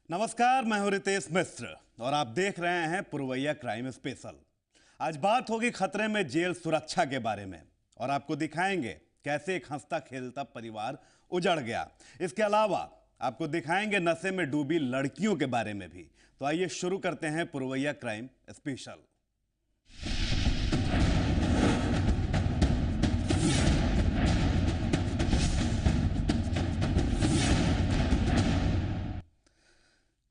नमस्कार, मैं हूं रितेश मिश्र और आप देख रहे हैं पुरवैया क्राइम स्पेशल। आज बात होगी खतरे में जेल सुरक्षा के बारे में और आपको दिखाएंगे कैसे एक हंसता खेलता परिवार उजड़ गया। इसके अलावा आपको दिखाएंगे नशे में डूबी लड़कियों के बारे में भी। तो आइए शुरू करते हैं पुरवैया क्राइम स्पेशल।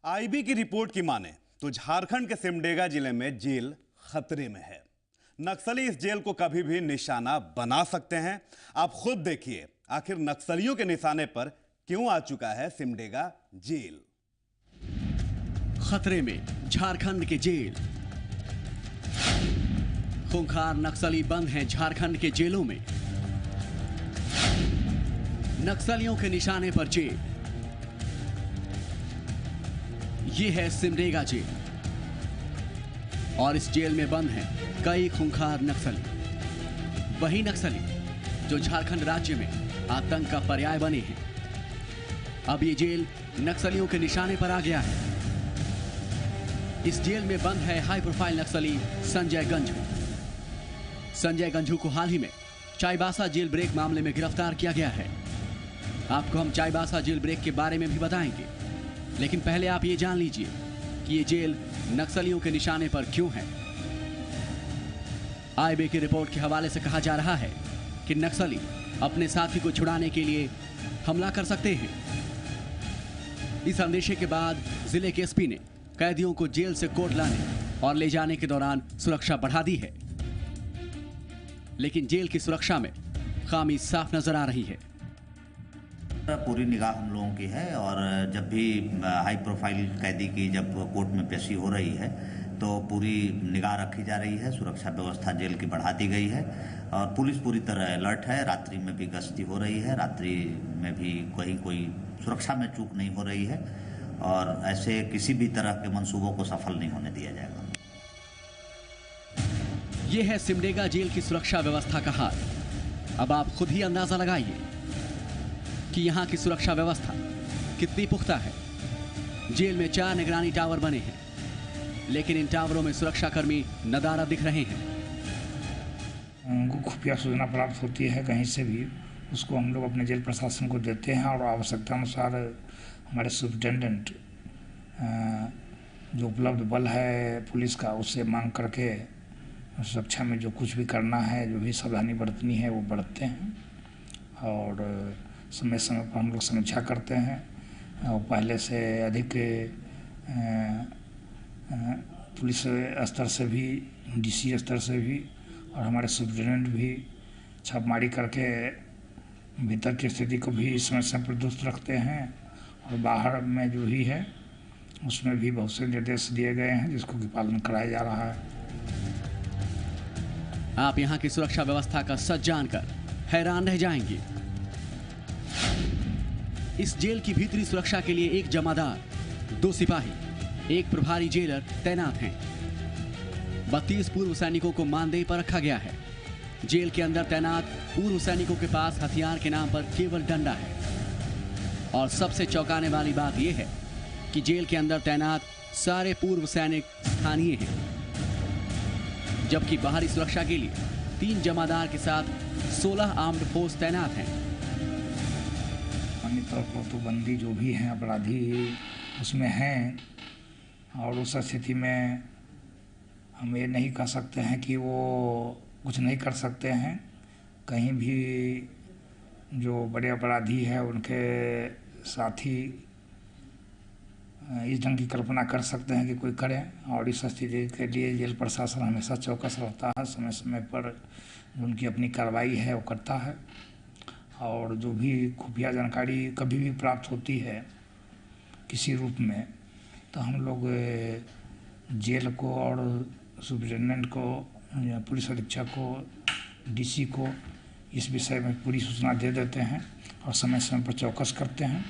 आईबी की रिपोर्ट की माने तो झारखंड के सिमडेगा जिले में जेल खतरे में है। नक्सली इस जेल को कभी भी निशाना बना सकते हैं। आप खुद देखिए आखिर नक्सलियों के निशाने पर क्यों आ चुका है सिमडेगा जेल। खतरे में झारखंड के जेल। खूंखार नक्सली बंद हैं झारखंड के जेलों में। नक्सलियों के निशाने पर जेल। ये है सिमडेगा जेल और इस जेल में बंद हैं कई खूंखार नक्सली। वही नक्सली जो झारखंड राज्य में आतंक का पर्याय बने हैं। अब ये जेल नक्सलियों के निशाने पर आ गया है। इस जेल में बंद है हाई प्रोफाइल नक्सली संजय गंझू। संजय गंझू को हाल ही में चाईबासा जेल ब्रेक मामले में गिरफ्तार किया गया है। आपको हम चाईबासा जेल ब्रेक के बारे में भी बताएंगे, लेकिन पहले आप ये जान लीजिए कि ये जेल नक्सलियों के निशाने पर क्यों है। आईबी की रिपोर्ट के हवाले से कहा जा रहा है कि नक्सली अपने साथी को छुड़ाने के लिए हमला कर सकते हैं। इस अंदेशे के बाद जिले के एसपी ने कैदियों को जेल से कोर्ट लाने और ले जाने के दौरान सुरक्षा बढ़ा दी है, लेकिन जेल की सुरक्षा में खामी साफ नजर आ रही है। पूरी निगाह हम लोगों की है और जब भी हाई प्रोफाइल कैदी की जब कोर्ट में पेशी हो रही है तो पूरी निगाह रखी जा रही है। सुरक्षा व्यवस्था जेल की बढ़ा दी गई है और पुलिस पूरी तरह अलर्ट है। रात्रि में भी गश्ती हो रही है, रात्रि में भी कहीं कोई सुरक्षा में चूक नहीं हो रही है और ऐसे किसी भी तरह के मंसूबों को सफल नहीं होने दिया जाएगा। यह है सिमडेगा जेल की सुरक्षा व्यवस्था का हाल। अब आप खुद ही अंदाजा लगाइए कि यहां की सुरक्षा व्यवस्था कितनी पुख्ता है। जेल में 4 निगरानी टावर बने हैं, लेकिन इन टावरों में सुरक्षाकर्मी नदारा दिख रहे हैं। उनको खुफिया सूचना प्राप्त होती है कहीं से भी, उसको हम लोग अपने जेल प्रशासन को देते हैं और आवश्यकता अनुसार हमारे सुप्रिटेंडेंट जो उपलब्ध बल है पुलिस का उससे मांग करके सुरक्षा में जो कुछ भी करना है, जो भी सावधानी बरतनी है वो बरतते हैं और समय समय पर हम लोग समीक्षा करते हैं और पहले से अधिक पुलिस स्तर से भी, डीसी स्तर से भी और हमारे सुप्रिटेंडेंट भी छापमारी करके भीतर की स्थिति को भी समय समय पर दुरुस्त रखते हैं और बाहर में जो भी है उसमें भी बहुत से निर्देश दिए गए हैं जिसको कि पालन कराया जा रहा है। आप यहाँ की सुरक्षा व्यवस्था का सच जानकर हैरान रह जाएंगे। इस जेल की भीतरी सुरक्षा के लिए 1 जमादार, 2 सिपाही, 1 प्रभारी जेलर तैनात हैं। 32 पूर्व सैनिकों को मानदेय पर रखा गया है। जेल के अंदर तैनात पूर्व सैनिकों के पास हथियार के नाम पर केवल डंडा है। और सबसे चौंकाने वाली बात यह है कि जेल के अंदर तैनात सारे पूर्व सैनिक स्थानीय हैं, जबकि बाहरी सुरक्षा के लिए 3 जमादार के साथ 16 आर्म्ड फोर्स तैनात हैं। सामान्य तौर पर तो बंदी जो भी हैं अपराधी उसमें हैं और उस स्थिति में हम ये नहीं कह सकते हैं कि वो कुछ नहीं कर सकते हैं। कहीं भी जो बड़े अपराधी हैं उनके साथी इस ढंग की कल्पना कर सकते हैं कि कोई करे और इस स्थिति के लिए जेल प्रशासन हमेशा चौकस रहता है। समय समय पर उनकी अपनी कार्रवाई है वो करता है और जो भी खुफिया जानकारी कभी भी प्राप्त होती है किसी रूप में तो हम लोग जेल को और सुप्रिटेंडेंट को या पुलिस अधीक्षक को, डीसी को इस विषय में पूरी सूचना दे देते हैं और समय समय पर चौकस करते हैं।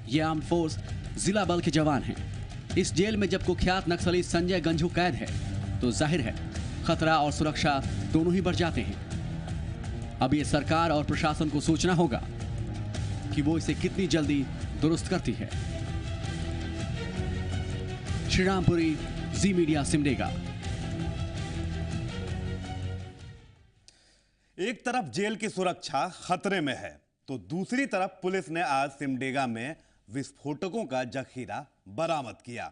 ये आर्म्ड फोर्स जिला बल के जवान हैं। इस जेल में जब कुख्यात नक्सली संजय गंझू कैद है तो जाहिर है खतरा और सुरक्षा दोनों ही बढ़ जाते हैं। अब ये सरकार और प्रशासन को सोचना होगा कि वो इसे कितनी जल्दी दुरुस्त करती है। श्रीरामपुरी, जी मीडिया, सिमडेगा। एक तरफ जेल की सुरक्षा खतरे में है तो दूसरी तरफ पुलिस ने आज सिमडेगा में विस्फोटकों का जखीरा बरामद किया।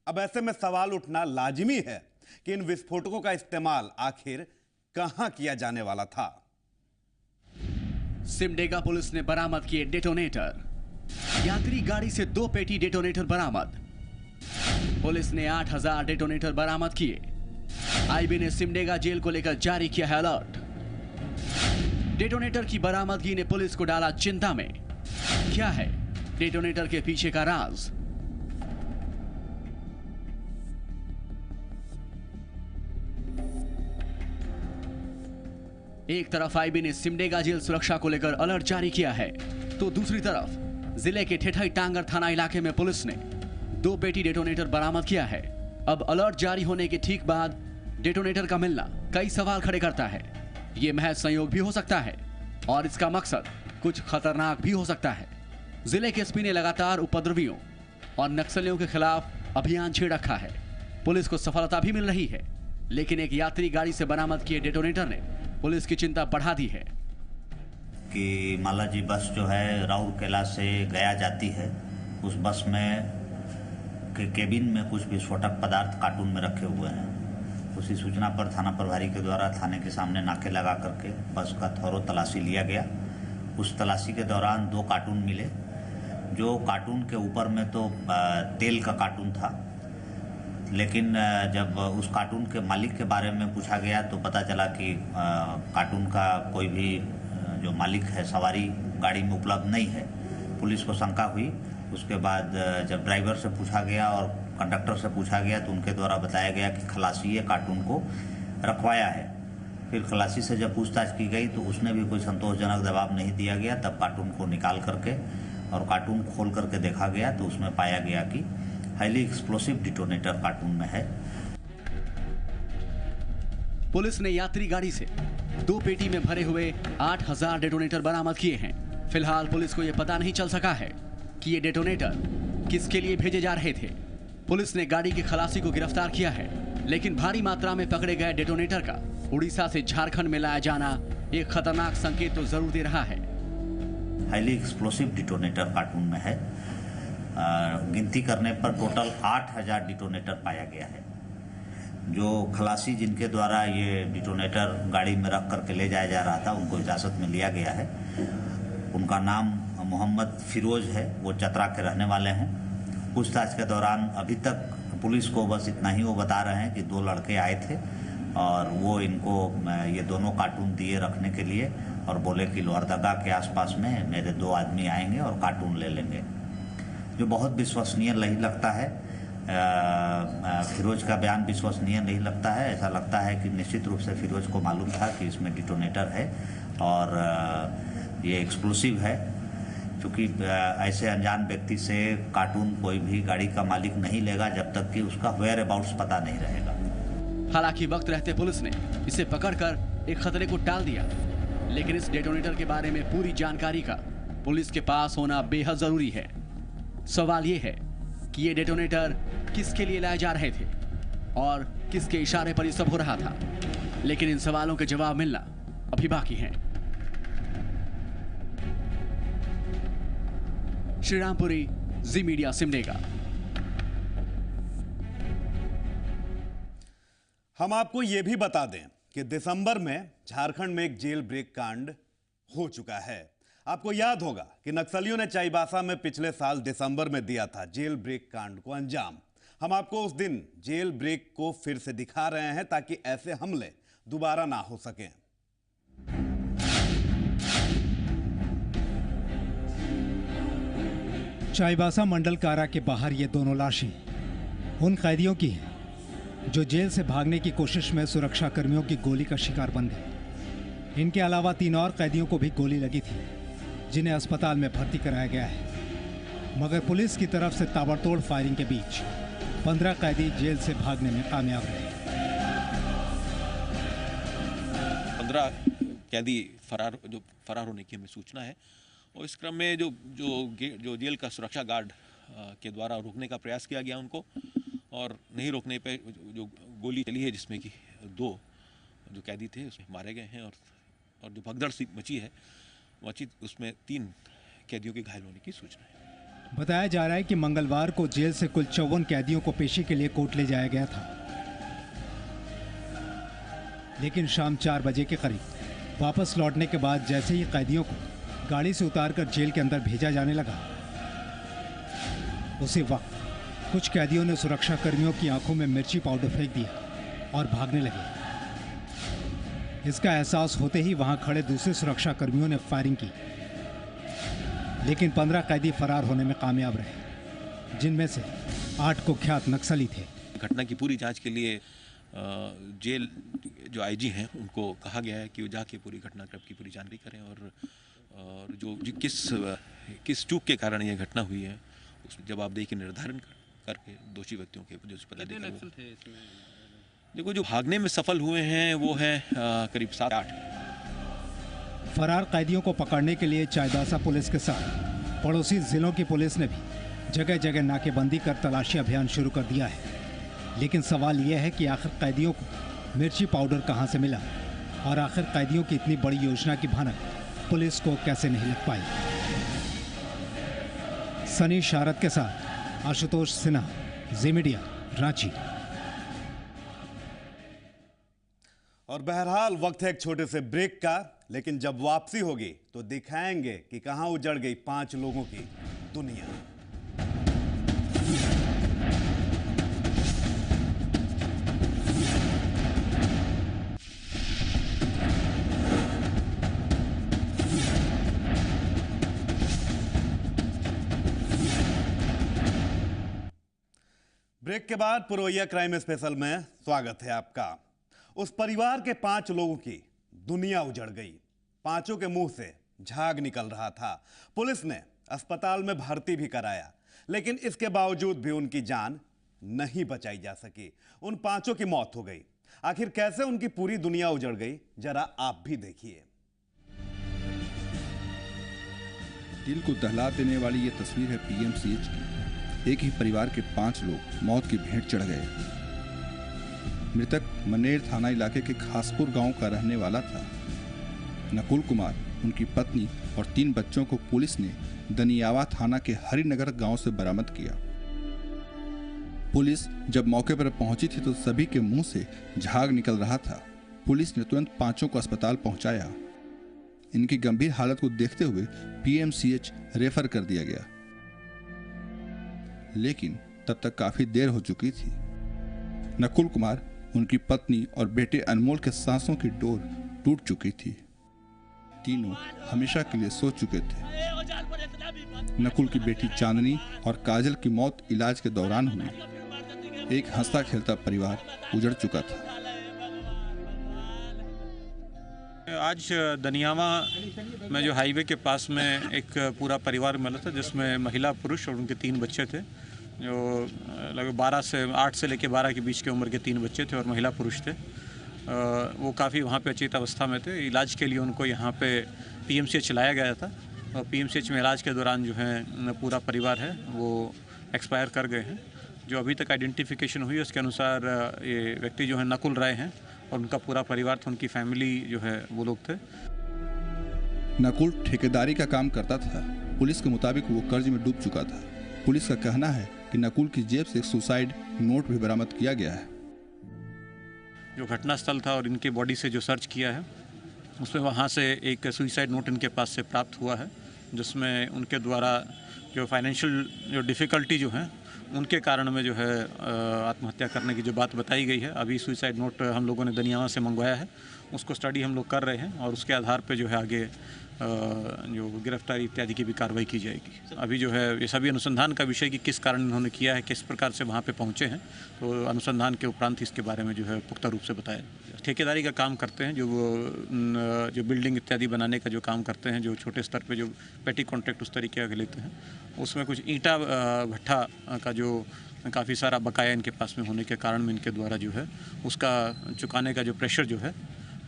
अब ऐसे में सवाल उठना लाजिमी है कि इन विस्फोटकों का इस्तेमाल आखिर कहां किया जाने वाला था। सिमडेगा पुलिस ने बरामद किए डेटोनेटर। यात्री गाड़ी से 2 पेटी डेटोनेटर बरामद। पुलिस ने 8000 डेटोनेटर बरामद किए। आईबी ने सिमडेगा जेल को लेकर जारी किया है अलर्ट। डेटोनेटर की बरामदगी ने पुलिस को डाला चिंता में। क्या है डेटोनेटर के पीछे का राज? एक तरफ आईबी ने सिमडेगा जेल सुरक्षा को लेकर अलर्ट जारी किया है तो दूसरी तरफ जिले के ठेठई टांगर थाना इलाके में पुलिस ने 2 पेटी डेटोनेटर बरामद किया है। अब अलर्ट जारी होने के ठीक बाद डेटोनेटर का मिलना कई सवाल खड़े करता है। यह महज संयोग भी हो सकता है और इसका मकसद कुछ खतरनाक भी हो सकता है। जिले के एसपी ने लगातार उपद्रवियों और नक्सलियों के खिलाफ अभियान छेड़ रखा है। पुलिस को सफलता भी मिल रही है, लेकिन एक यात्री गाड़ी से बरामद किए डेटोनेटर ने पुलिस की चिंता बढ़ा दी है। कि मालाजी बस जो है राउरकेला से गया जाती है, उस बस में के केबिन में कुछ विस्फोटक पदार्थ कार्टून में रखे हुए हैं। उसी सूचना पर थाना प्रभारी के द्वारा थाने के सामने नाके लगा करके बस का थोरो तलाशी लिया गया। उस तलाशी के दौरान 2 कार्टून मिले। जो कार्टून के ऊपर में तो तेल का कार्टून था, लेकिन जब उस कार्टून के मालिक के बारे में पूछा गया तो पता चला कि कार्टून का कोई भी जो मालिक है सवारी गाड़ी में उपलब्ध नहीं है। पुलिस को शंका हुई। उसके बाद जब ड्राइवर से पूछा गया और कंडक्टर से पूछा गया तो उनके द्वारा बताया गया कि खलासी ये कार्टून को रखवाया है। फिर खलासी से जब पूछताछ की गई तो उसने भी कोई संतोषजनक जवाब नहीं दिया गया। तब कार्टून को निकाल करके और कार्टून खोल करके देखा गया तो उसमें पाया गया कि हाईली एक्सप्लोसिव डिटोनेटर कार्टून में है। पुलिस ने यात्री गाड़ी से 2 पेटी में भरे हुए 8000 डेटोनेटर बरामद किए हैं। फिलहाल पुलिस को यह पता नहीं चल सका है कि ये डेटोनेटर किसके लिए भेजे जा रहे थे। पुलिस ने गाड़ी के खलासी को गिरफ्तार किया है, लेकिन भारी मात्रा में पकड़े गए डेटोनेटर का उड़ीसा से झारखंड में लाया जाना एक खतरनाक संकेत तो जरूर दे रहा है। हाईली एक्सप्लोसिव डिटोनेटर कार्टून में है। गिनती करने पर टोटल 8000 डिटोनेटर पाया गया है। जो खलासी जिनके द्वारा ये डिटोनेटर गाड़ी में रख करके ले जाया जा रहा था, उनको हिरासत में लिया गया है। उनका नाम मोहम्मद फिरोज है। वो चतरा के रहने वाले हैं। पूछताछ के दौरान अभी तक पुलिस को बस इतना ही वो बता रहे हैं कि 2 लड़के आए थे और वो इनको ये दोनों कार्टून दिए रखने के लिए और बोले कि लोहरदगा के आसपास में मेरे 2 आदमी आएंगे और कार्टून ले लेंगे। जो बहुत विश्वसनीय नहीं लगता है। फिरोज का बयान विश्वसनीय नहीं लगता है। ऐसा लगता है कि निश्चित रूप से फिरोज को मालूम था कि इसमें डिटोनेटर है और ये एक्सप्लोसिव है। क्योंकि ऐसे अनजान व्यक्ति से कार्टून कोई भी गाड़ी का मालिक नहीं लेगा जब तक कि उसका वेयर अबाउट्स पता नहीं रहेगा। हालांकि वक्त रहते पुलिस ने इसे पकड़कर एक खतरे को टाल दिया, लेकिन इस डेटोनेटर के बारे में पूरी जानकारी का पुलिस के पास होना बेहद जरूरी है। सवाल यह है कि ये डेटोनेटर किसके लिए लाए जा रहे थे और किसके इशारे पर यह सब हो रहा था, लेकिन इन सवालों के जवाब मिलना अभी बाकी हैं। श्रीरामपुरी, जी मीडिया, सिमडेगा। हम आपको यह भी बता दें कि दिसंबर में झारखंड में एक जेल ब्रेक कांड हो चुका है। आपको याद होगा कि नक्सलियों ने चाईबासा में पिछले साल दिसंबर में दिया था जेल ब्रेक कांड को अंजाम। हम आपको उस दिन जेल ब्रेक को फिर से दिखा रहे हैं ताकि ऐसे हमले दोबारा ना हो सकें। चाईबासा मंडल कारा के बाहर ये दोनों लाशें उन कैदियों की हैं जो जेल से भागने की कोशिश में सुरक्षा कर्मियों की गोली का शिकार बन गए। इनके अलावा 3 और कैदियों को भी गोली लगी थी, जिन्हें अस्पताल में भर्ती कराया गया है। मगर पुलिस की तरफ से ताबड़तोड़ फायरिंग के बीच 15 कैदी जेल से भागने में कामयाब रहे। 15 कैदी फरार होने की हमें सूचना है और इस क्रम में जो जेल का सुरक्षा गार्ड के द्वारा रोकने का प्रयास किया गया उनको, और नहीं रोकने पे जो गोली चली है जिसमें कि 2 जो कैदी थे उसमें मारे गए हैं और जो भगदड़ सी मची उसमें 3 कैदियों के घायल होने की सूचना है। बताया जा रहा है कि मंगलवार को जेल से कुल 54 कैदियों को पेशी के लिए कोर्ट ले जाया गया था, लेकिन शाम 4 बजे के करीब वापस लौटने के बाद जैसे ही कैदियों को गाड़ी से उतारकर जेल के अंदर भेजा जाने लगा, उसी वक्त कुछ कैदियों ने सुरक्षा कर्मियों की आंखों में मिर्ची पाउडर फेंक दिया और भागने लगे। इसका एहसास होते ही वहां खड़े दूसरे सुरक्षा कर्मियों ने फायरिंग की, लेकिन 15 कैदी फरार होने में कामयाब रहे, जिनमें से 8 कुख्यात नक्सली थे। घटना की पूरी जांच के लिए जेल जो आईजी हैं उनको कहा गया है कि वो जाके पूरी घटनाक्रम की पूरी जानकारी करें और जो किस चूक के कारण ये घटना हुई है उस जवाबदेही के निर्धारण करके दोषी व्यक्तियों के जो पदाधिकारी थे देखो जो भागने में सफल हुए हैं वो है करीब 7-8। फरार कैदियों को पकड़ने के लिए चाईबासा पुलिस के साथ पड़ोसी जिलों की पुलिस ने भी जगह जगह नाकेबंदी कर तलाशी अभियान शुरू कर दिया है, लेकिन सवाल यह है कि आखिर कैदियों को मिर्ची पाउडर कहां से मिला और आखिर कैदियों की इतनी बड़ी योजना की भनक पुलिस को कैसे नहीं लग पाई। सनी शारद के साथ आशुतोष सिन्हा, जी मीडिया, रांची। और बहरहाल वक्त है एक छोटे से ब्रेक का, लेकिन जब वापसी होगी तो दिखाएंगे कि कहां उजड़ गई 5 लोगों की दुनिया। ब्रेक के बाद पुरवैया क्राइम स्पेशल में स्वागत है आपका। उस परिवार के 5 लोगों की दुनिया उजड़ गई। 5 के मुंह से झाग निकल रहा था। पुलिस ने अस्पताल में भर्ती भी कराया, लेकिन इसके बावजूद भी उनकी जान नहीं बचाई जा सकी। उन 5 की मौत हो गई। आखिर कैसे उनकी पूरी दुनिया उजड़ गई, जरा आप भी देखिए। दिल को दहला देने वाली ये तस्वीर है पीएमसीएच की। एक ही परिवार के 5 लोग मौत की भेंट चढ़ गए। मृतक मनेर थाना इलाके के खासपुर गांव का रहने वाला था। नकुल कुमार, उनकी पत्नी और 3 बच्चों को पुलिस ने दनियावा थाना के हरिनगर गांव से बरामद किया। पुलिस जब मौके पर पहुंची थी तो सभी के मुंह से झाग निकल रहा था। पुलिस ने तुरंत 5 को अस्पताल पहुंचाया। इनकी गंभीर हालत को देखते हुए पीएमसीएच रेफर कर दिया गया, लेकिन तब तक काफी देर हो चुकी थी। नकुल कुमार, उनकी पत्नी और बेटे अनमोल के सांसों की डोर टूट चुकी थी। तीनों हमेशा के लिए सो चुके थे। नकुल की बेटी चांदनी और काजल की मौत इलाज के दौरान हुई। एक हंसता खेलता परिवार उजड़ चुका था। आज दनियावा में जो हाईवे के पास में एक पूरा परिवार मिला था, जिसमें महिला, पुरुष और उनके 3 बच्चे थे। जो लगभग 8 से लेकर 12 के बीच की उम्र के 3 बच्चे थे और महिला पुरुष थे। वो काफ़ी वहाँ पे अचेत अवस्था में थे। इलाज के लिए उनको यहाँ पे पीएमसीएच लाया गया था और पीएमसीएच में इलाज के दौरान जो है पूरा परिवार है वो एक्सपायर कर गए हैं। जो अभी तक आइडेंटिफिकेशन हुई उसके अनुसार ये व्यक्ति जो है नकुल राय हैं और उनका पूरा परिवार था, उनकी फैमिली जो है वो लोग थे। नकुल ठेकेदारी का काम करता था। पुलिस के मुताबिक वो कर्ज में डूब चुका था। पुलिस का कहना है कि नकुल की जेब से एक सुसाइड नोट भी बरामद किया गया है। जो घटनास्थल था और इनके बॉडी से जो सर्च किया है उसमें वहाँ से एक सुसाइड नोट इनके पास से प्राप्त हुआ है, जिसमें उनके द्वारा जो फाइनेंशियल जो डिफ़िकल्टी जो है उनके कारण में जो है आत्महत्या करने की जो बात बताई गई है। अभी सुसाइड नोट हम लोगों ने दनियावा से मंगवाया है, उसको स्टडी हम लोग कर रहे हैं और उसके आधार पे जो है आगे जो गिरफ्तारी इत्यादि की भी कार्रवाई की जाएगी। अभी जो है ये सभी अनुसंधान का विषय कि किस कारण इन्होंने किया है, किस प्रकार से वहाँ पे पहुँचे हैं, तो अनुसंधान के उपरांत इसके बारे में जो है पुख्ता रूप से बताया। ठेकेदारी का काम करते हैं, जो बिल्डिंग इत्यादि बनाने का जो काम करते हैं, जो छोटे स्तर पे जो पेटी कॉन्ट्रैक्ट उस तरीके का लेते हैं, उसमें कुछ ईंटा भट्ठा का जो काफ़ी सारा बकाया इनके पास में होने के कारण में इनके द्वारा जो है उसका चुकाने का जो प्रेशर जो है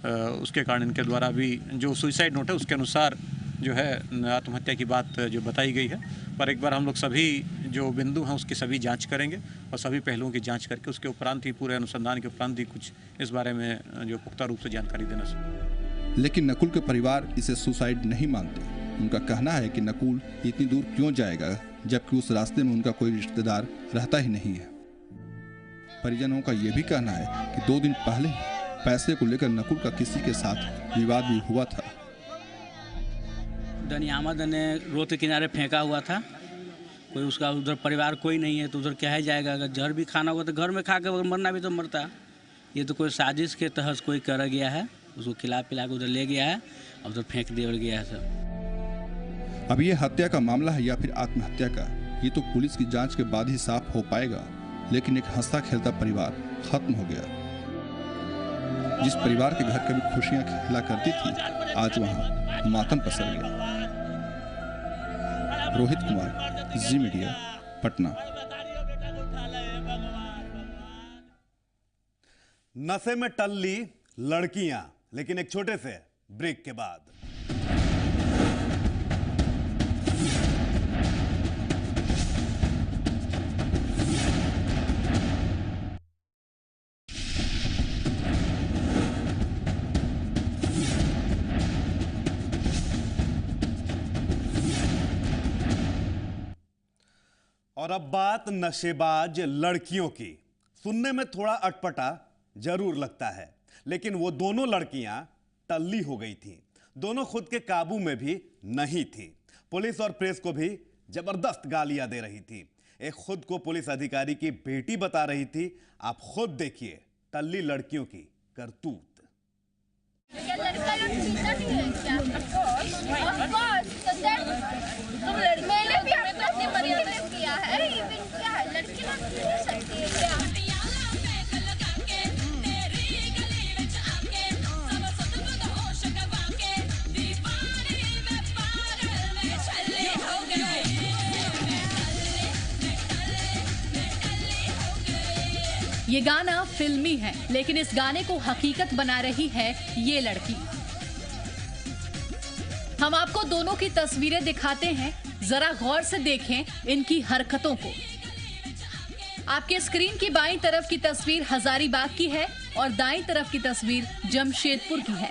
उसके कारण इनके द्वारा भी जो सुसाइड नोट है उसके अनुसार जो है आत्महत्या की बात जो बताई गई है। पर एक बार हम लोग सभी जो बिंदु हैं उसकी सभी जांच करेंगे और सभी पहलुओं की जांच करके उसके उपरांत ही, पूरे अनुसंधान के उपरांत ही कुछ इस बारे में जो पुख्ता रूप से जानकारी देना चाहिए। लेकिन नकुल के परिवार इसे सुसाइड नहीं मानते। उनका कहना है कि नकुल इतनी दूर क्यों जाएगा जबकि उस रास्ते में उनका कोई रिश्तेदार रहता ही नहीं है। परिजनों का यह भी कहना है कि 2 दिन पहले पैसे को लेकर नकुल का किसी के साथ विवाद भी हुआ था। दनियामद ने रोड के किनारे फेंका हुआ था, कोई उसका उधर परिवार कोई नहीं है तो उधर क्या है जाएगा। अगर जहर भी खाना होगा तो घर में खा के मरना भी तो मरता। ये तो कोई साजिश के तहत कोई कर गया है, उसको खिला पिला के उधर ले गया है और उधर फेंक दिया गया है सब। अब ये हत्या का मामला है या फिर आत्महत्या का, ये तो पुलिस की जांच के बाद ही साफ हो पाएगा। लेकिन एक हंसता खेलता परिवार खत्म हो गया। जिस परिवार के घर कभी खुशियां खिला करती थी, आज वहां मातम पसर गया। रोहित कुमार, जी मीडिया, पटना। नशे में टल्ली लड़कियां, लेकिन एक छोटे से ब्रेक के बाद। और अब बात नशेबाज लड़कियों की। सुनने में थोड़ा अटपटा जरूर लगता है, लेकिन वो दोनों लड़कियां टल्ली हो गई थीं। दोनों खुद के काबू में भी नहीं थी। पुलिस और प्रेस को भी जबरदस्त गालियां दे रही थी। एक खुद को पुलिस अधिकारी की बेटी बता रही थी। आप खुद देखिए टल्ली लड़कियों की करतूत। मैंने भी अपनी मर्यादा किया है, क्या है लड़की ना सकती है क्या? ये गाना फिल्मी है, लेकिन इस गाने को हकीकत बना रही है ये लड़की। हम आपको दोनों की तस्वीरें दिखाते हैं, जरा गौर से देखें इनकी हरकतों को। आपके स्क्रीन की बाईं तरफ की तस्वीर हजारीबाग की है और दाईं तरफ की तस्वीर जमशेदपुर की है।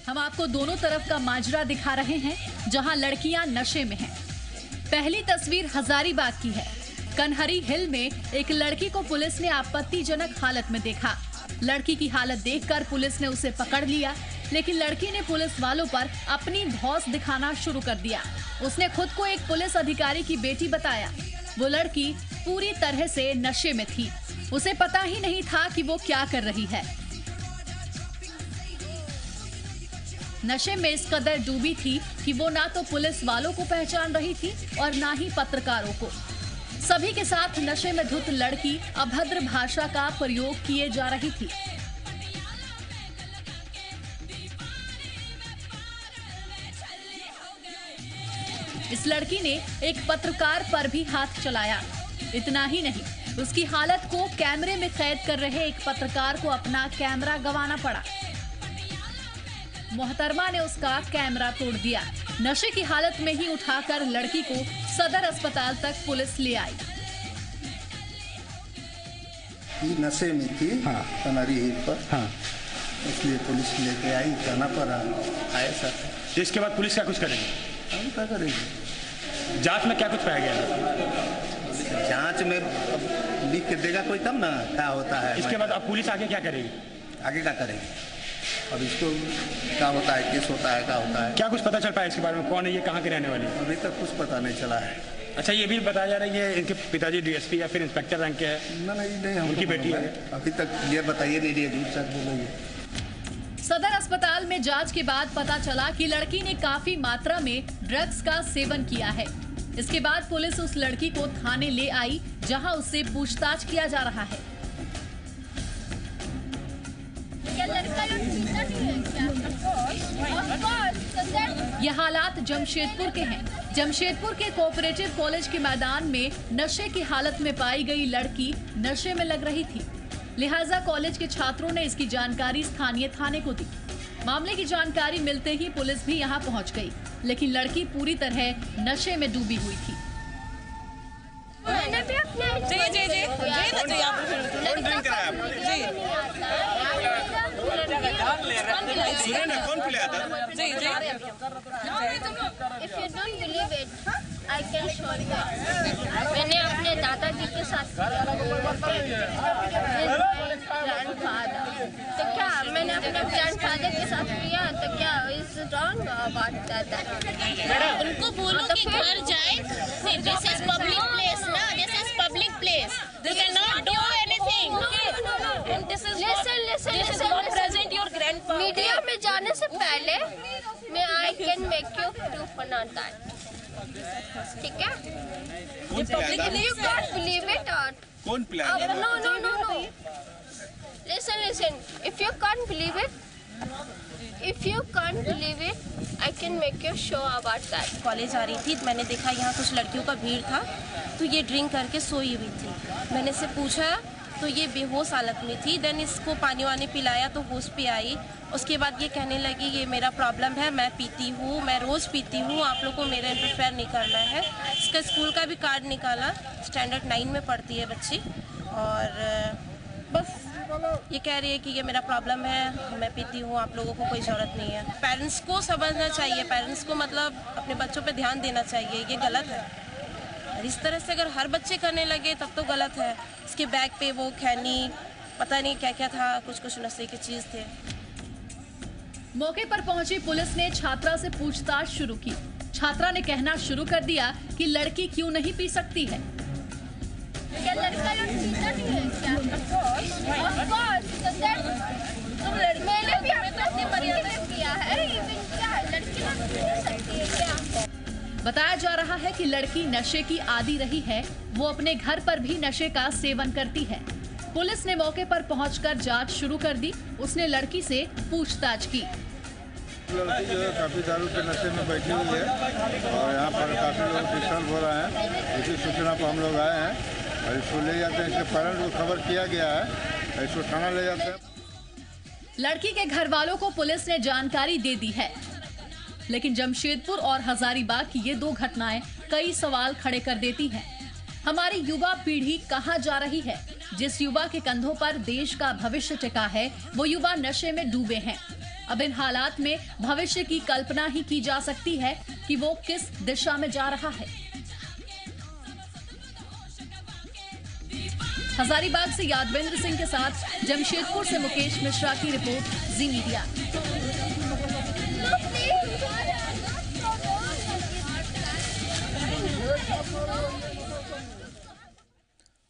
हम आपको दोनों तरफ का माजरा दिखा रहे हैं जहां लड़कियां नशे में हैं। पहली तस्वीर हजारीबाग की है। कन्हरी हिल में एक लड़की को पुलिस ने आपत्तिजनक हालत में देखा। लड़की की हालत देखकर पुलिस ने उसे पकड़ लिया, लेकिन लड़की ने पुलिस वालों पर अपनी धौंस दिखाना शुरू कर दिया। उसने खुद को एक पुलिस अधिकारी की बेटी बताया। वो लड़की पूरी तरह से नशे में थी। उसे पता ही नहीं था कि वो क्या कर रही है। नशे में इस कदर डूबी थी कि वो ना तो पुलिस वालों को पहचान रही थी और ना ही पत्रकारों को। सभी के साथ नशे में धुत लड़की अभद्र भाषा का प्रयोग किए जा रही थी। इस लड़की ने एक पत्रकार पर भी हाथ चलाया। इतना ही नहीं, उसकी हालत को कैमरे में कैद कर रहे एक पत्रकार को अपना कैमरा गंवाना पड़ा। मोहतरमा ने उसका कैमरा तोड़ दिया। नशे की हालत में ही उठाकर लड़की को सदर अस्पताल तक पुलिस ले आई। ये नशे में थी, हाँ, कनारी हिल पर, हाँ, इसलिए पुलिस लेके आई, जाना पड़ा, आए सर। इसके बाद पुलिस क्या कुछ करेगी? हम क्या करेंगे? जांच में क्या कुछ पाया गया? जांच में अब लिख के देगा कोई तब ना क्या होता है। इसके बाद अब पुलिस आगे क्या करेगी? आगे क्या करेगी? अब इसको क्या होता है, केस होता है, क्या होता है। क्या कुछ पता चल पाया इसके बारे में? कौन है ये, कहाँ के रहने वाली है? अभी तक कुछ पता नहीं चला है। अच्छा, ये भी बताया जा रहा है ये इनके पिताजी डीएसपी या फिर इंस्पेक्टर रैंक के है? नहीं, उनकी बेटी है। अभी तक ये बताइए नहीं रही, झूठ सच बोलेंगे। सदर अस्पताल में जांच के बाद पता चला कि लड़की ने काफी मात्रा में ड्रग्स का सेवन किया है। इसके बाद पुलिस उस लड़की को थाने ले आई, जहां उससे पूछताछ किया जा रहा है। ये हालात जमशेदपुर के हैं। जमशेदपुर के कोऑपरेटिव कॉलेज के मैदान में नशे की हालत में पाई गई लड़की नशे में लग रही थी। लिहाजा कॉलेज के छात्रों ने इसकी जानकारी स्थानीय थाने को दी। मामले की जानकारी मिलते ही पुलिस भी यहां पहुंच गई, लेकिन लड़की पूरी तरह नशे में डूबी हुई थी। मैंने भी अपने कौन पिलाया था? If you don't believe it, I can show you. मैंने अपने दादाजी के साथ तो क्या मैंने अपने ग्रैंडफादर के साथ किया तो क्या इज रॉन्ग अबाउट दैट? उनको बोलो कि घर जाए। दिस इज पब्लिक प्लेस ना, this is public place, they can not do anything. And this is present your grandfather. Media में जाने से पहले मैं I can make you proof on that, ठीक है? यू कांट बिलीव इट और कौन पिलाया? No no no no, listen, if you can't believe it, I can make you show about that. College आ रही थी, मैंने देखा यहाँ कुछ लड़कियों का भीड़ था, तो ये ड्रिंक करके सोई हुई थी। मैंने इससे पूछा तो ये बेहोश हालत में थी। देन इसको पानी वानी पिलाया तो होश पे आई। उसके बाद ये कहने लगी ये मेरा प्रॉब्लम है, मैं पीती हूँ, मैं रोज़ पीती हूँ, आप लोग को मेरा इंटरफेयर नहीं करना है। इसका स्कूल का भी कार्ड निकाला, स्टैंडर्ड 9 में पढ़ती है बच्ची, और बस ये कह रही है कि ये मेरा प्रॉब्लम है, मैं पीती हूँ, आप लोगों को कोई ज़रूरत नहीं है। पेरेंट्स को समझना चाहिए, पेरेंट्स को मतलब अपने बच्चों पे ध्यान देना चाहिए, ये गलत है। और इस तरह से अगर हर बच्चे करने लगे तब तो गलत है। इसके बैग पे वो खैनी पता नहीं क्या क्या था, कुछ कुछ नशे की चीज़ थे। मौके पर पहुंची पुलिस ने छात्रा से पूछताछ शुरू की। छात्रा ने कहना शुरू कर दिया कि लड़की क्यों नहीं पी सकती है। क्या लड़का लोग पीता नहीं है क्या? Of course, so that मैंने भी अपने मर्यादा किया है, इवन क्या लड़की लोग पी सकती है क्या? बताया जा रहा है कि लड़की नशे की आदी रही है, वो अपने घर पर भी नशे का सेवन करती है। पुलिस ने मौके पर पहुंचकर जांच शुरू कर दी। उसने लड़की से पूछताछ की। लड़की जो है काफ़ी दारू के नशे में बैठी हुई है और यहाँ पर काफ़ी लोग डिस्टर्ब हो रहे हैं। इसी सूचना पर हम लोग आए हैं और इसको ले जाते हैं। इसके पेरेंट्स को खबर किया गया है, इसको थाना ले जाते हैं। लड़की के घर वालों को पुलिस ने जानकारी दे दी है, लेकिन जमशेदपुर और हजारीबाग की ये दो घटनाएं कई सवाल खड़े कर देती हैं। हमारी युवा पीढ़ी कहां जा रही है? जिस युवा के कंधों पर देश का भविष्य टिका है, वो युवा नशे में डूबे हैं। अब इन हालात में भविष्य की कल्पना ही की जा सकती है कि वो किस दिशा में जा रहा है। हजारीबाग से यादवेंद्र सिंह के साथ जमशेदपुर से मुकेश मिश्रा की रिपोर्ट, जी मीडिया।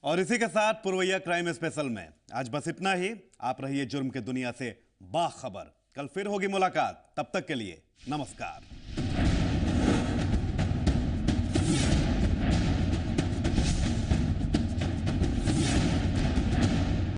और इसी के साथ पुरवैया क्राइम स्पेशल में आज बस इतना ही। आप रहिए जुर्म के दुनिया से बाखबर। कल फिर होगी मुलाकात, तब तक के लिए नमस्कार।